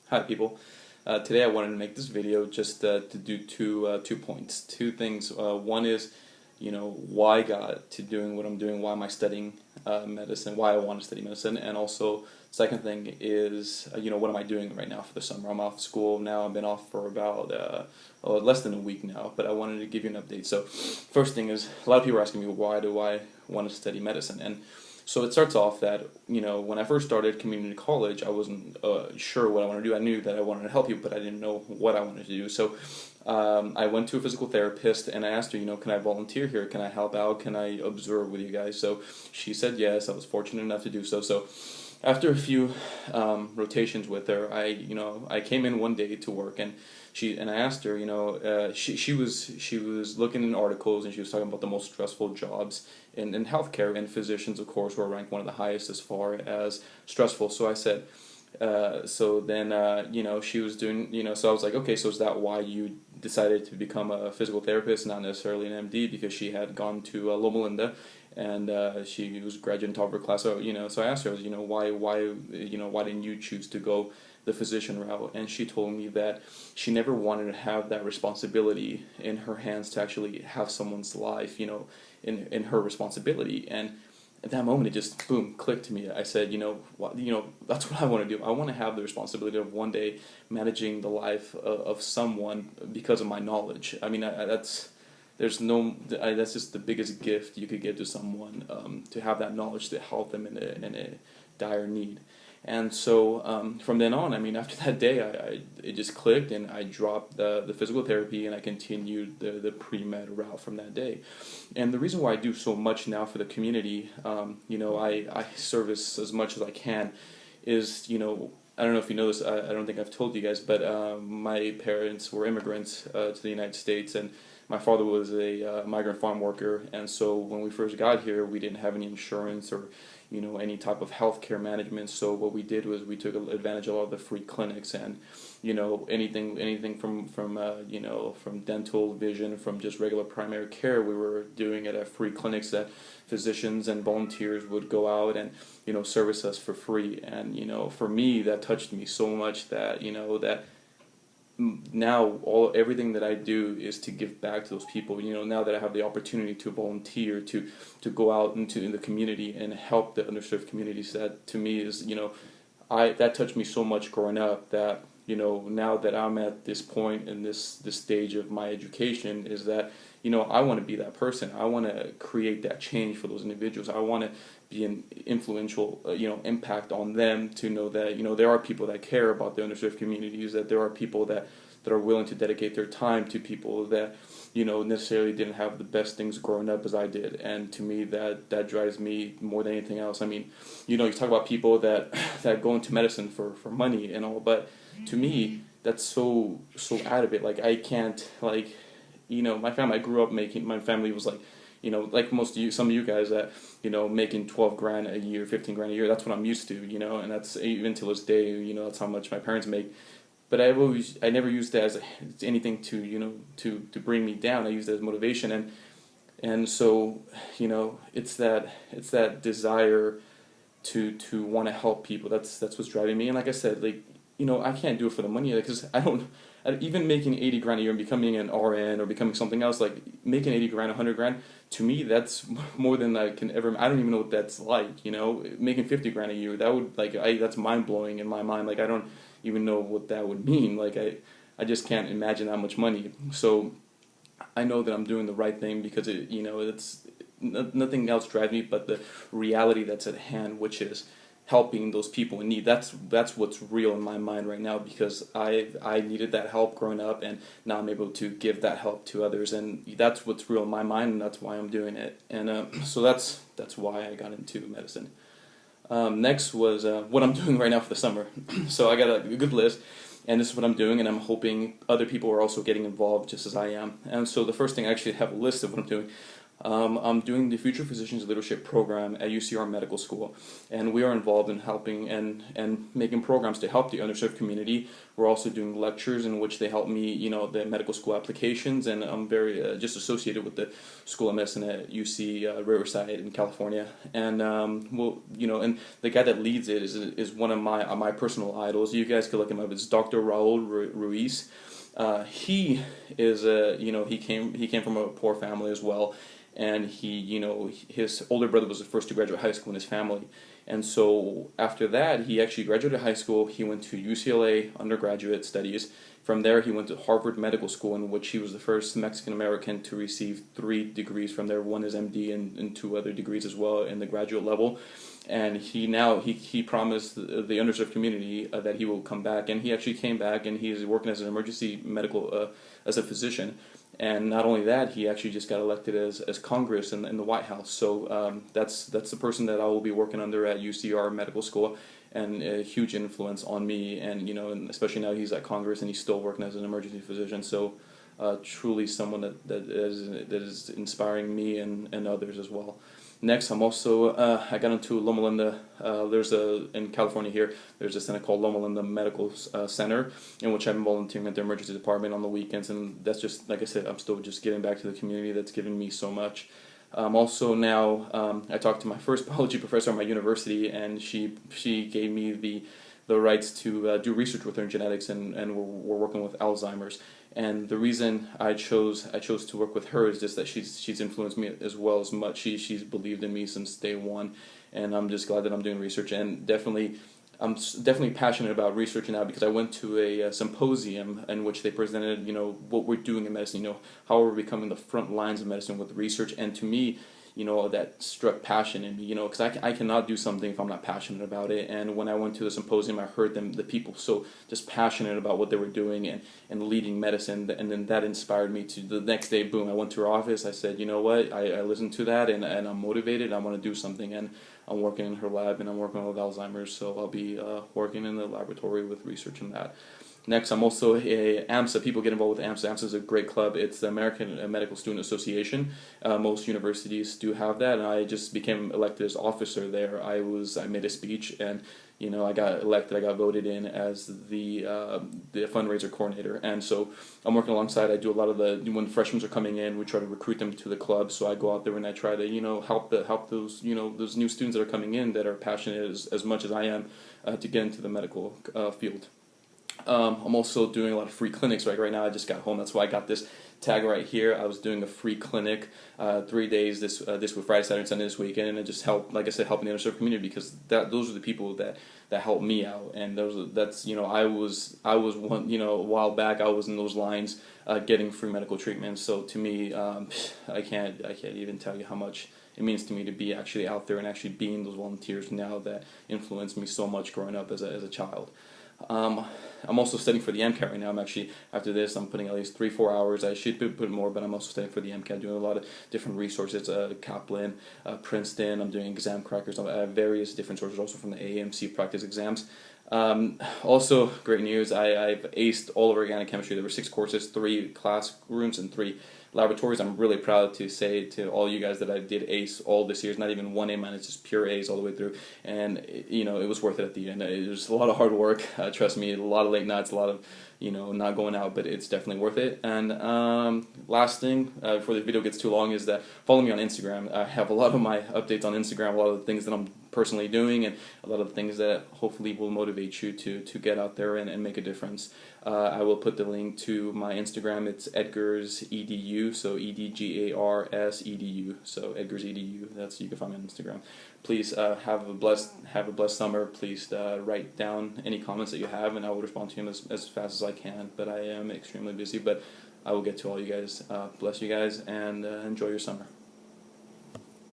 Hi people. Today I wanted to make this video just to do two points, two things. One is, why I got to doing what I'm doing, why am I studying medicine, why I want to study medicine, and also second thing is, what am I doing right now for the summer? I'm off school now. I've been off for about less than a week now, but I wanted to give you an update. So first thing is, a lot of people are asking me, why do I want to study medicine? And so it starts off that, when I first started community college, I wasn't sure what I wanted to do. I knew that I wanted to help people, but I didn't know what I wanted to do. So I went to a physical therapist and I asked her, can I volunteer here? Can I help out? Can I observe with you guys? So she said yes. I was fortunate enough to do so. So after a few rotations with her, I came in one day to work and I asked her, she was looking in articles and she was talking about the most stressful jobs in healthcare, and physicians, of course, were ranked one of the highest as far as stressful. So I said, so then, she was doing, so I was like, okay, so is that why you decided to become a physical therapist, not necessarily an MD? Because she had gone to Loma Linda and she was graduating top of her class. So, so I asked her, why didn't you choose to go the physician route? And she told me that she never wanted to have that responsibility in her hands to actually have someone's life, in her responsibility. And at that moment, it just, boom, clicked to me. I said, that's what I want to do. I want to have the responsibility of one day managing the life of someone because of my knowledge. I mean, that's just the biggest gift you could give to someone, to have that knowledge to help them in a dire need. And so from then on, after that day, it just clicked, and I dropped the physical therapy, and I continued the pre-med route from that day. And the reason why I do so much now for the community, I service as much as I can, is, I don't know if you know this, I don't think I've told you guys, but my parents were immigrants to the United States, and my father was a migrant farm worker, and so when we first got here, we didn't have any insurance or any type of healthcare management. So what we did was we took advantage of all the free clinics, and anything from dental, vision, from just regular primary care, we were doing it at free clinics that physicians and volunteers would go out and service us for free. And for me, that touched me so much that that now everything that I do is to give back to those people. Now that I have the opportunity to volunteer, to go out in the community and help the underserved communities, that to me is that touched me so much growing up, that now that I'm at this point in this stage of my education, is that I want to be that person. I want to create that change for those individuals. I want to be an influential impact on them, to know that there are people that care about the underserved communities, that there are people that are willing to dedicate their time to people that necessarily didn't have the best things growing up as I did. And to me, that drives me more than anything else. You talk about people that go into medicine for money and all, but to me, that's so out of it. Like, I can't, my family, I grew up my family was like, like most of you, some of you guys that, making 12 grand a year, 15 grand a year, that's what I'm used to, and that's, even till this day, that's how much my parents make. But I never used that as anything to, to bring me down. I used it as motivation. And so, it's that desire to want to help people. That's what's driving me. And like I said, I can't do it for the money, because even making 80 grand a year and becoming an RN or becoming something else, like making 80 grand, 100 grand, to me, that's more than I can ever. I don't even know what that's like, making 50 grand a year, that would, that's mind blowing in my mind. I don't even know what that would mean. I just can't imagine that much money. So I know that I'm doing the right thing, because it's nothing else drives me but the reality that's at hand, which is helping those people in need. That's what's real in my mind right now, because I needed that help growing up, and now I'm able to give that help to others, and that's what's real in my mind, and that's why I'm doing it. And so that's why I got into medicine. Next was what I'm doing right now for the summer. So I got a good list, and this is what I'm doing, and I'm hoping other people are also getting involved just as I am. And so the first thing, I actually have a list of what I'm doing. I'm doing the Future Physicians Leadership Program at UCR Medical School, and we are involved in helping and making programs to help the underserved community. We're also doing lectures in which they help me, the medical school applications, and I'm very just associated with the School of Medicine at UC Riverside in California. And and the guy that leads it is one of my personal idols. You guys could look him up. It's Dr. Raul Ruiz. He is he came from a poor family as well, and his older brother was the first to graduate high school in his family, and so after that he actually graduated high school. He went to UCLA undergraduate studies. From there he went to Harvard Medical School, in which he was the first Mexican American to receive 3 degrees from there. One is MD and 2 other degrees as well in the graduate level. And he promised the underserved community that he will come back, and he actually came back, and he's working as an emergency medical as a physician. And not only that, he actually just got elected as Congress in the White House. So that's the person that I will be working under at UCR Medical School, and a huge influence on me. And especially now he's at Congress and he's still working as an emergency physician. So truly someone that is inspiring me and others as well. Next, I'm also I got into Loma Linda. In California here, there's a center called Loma Linda Medical Center, in which I'm volunteering at the emergency department on the weekends, and that's just, like I said, I'm still just giving back to the community that's given me so much. Also now, I talked to my first biology professor at my university, and she gave me the rights to do research with her in genetics, and we're working with Alzheimer's. And the reason I chose to work with her is just that she's influenced me as well as much. She's believed in me since day one, and I'm just glad that I'm doing research. And I'm definitely passionate about research now, because I went to a symposium in which they presented what we're doing in medicine, how we're becoming the front lines of medicine with research. And to me, that struck passion in me, because I cannot do something if I'm not passionate about it. And when I went to the symposium, I heard the people so just passionate about what they were doing and leading medicine, and then that inspired me to the next day, boom, I went to her office. I said, you know what, I listened to that, and I'm motivated, I want to do something, and I'm working in her lab, and I'm working with Alzheimer's, so I'll be working in the laboratory with research in that. Next, I'm also a AMSA. People get involved with AMSA. AMSA is a great club. It's the American Medical Student Association. Most universities do have that, and I just became elected as officer there. I made a speech, and I got elected. I got voted in as the fundraiser coordinator, and so I'm working alongside. I do a lot of when freshmen are coming in, we try to recruit them to the club. So I go out there and I try to help those those new students that are coming in that are passionate as much as I am to get into the medical field. I'm also doing a lot of free clinics right now. I just got home. That's why I got this tag right here. I was doing a free clinic 3 days this week, Friday, Saturday, Sunday this weekend, and it just helped, like I said, helping the underserved community, because those are the people that helped me out. And I was one, a while back I was in those lines getting free medical treatment. So to me, I can't even tell you how much it means to me to be actually out there and actually being those volunteers now that influenced me so much growing up as a child. I'm also studying for the MCAT right now. I'm actually, after this, I'm putting at least 3-4 hours. I should put more, but I'm also studying for the MCAT, doing a lot of different resources, Kaplan, Princeton. I'm doing exam crackers. I have various different sources also from the AAMC practice exams. Also, great news, I've aced all of organic chemistry. There were 6 courses, 3 classrooms, and 3 laboratories. I'm really proud to say to all you guys that I did ace all this year. It's not even 1 A-, just pure A's all the way through. And, it was worth it at the end. It was a lot of hard work, trust me, a lot of late nights, a lot of, not going out, but it's definitely worth it. And last thing, before the video gets too long, is that follow me on Instagram. I have a lot of my updates on Instagram, a lot of the things that I'm personally doing, and a lot of the things that hopefully will motivate you to get out there and make a difference. I will put the link to my Instagram. It's Edgar's EDU, so EDGARS EDU, so Edgar's EDU. You can find me on Instagram. Please have a blessed summer. Please write down any comments that you have, and I will respond to them as fast as I can. But I am extremely busy, but I will get to all you guys. Bless you guys, and enjoy your summer.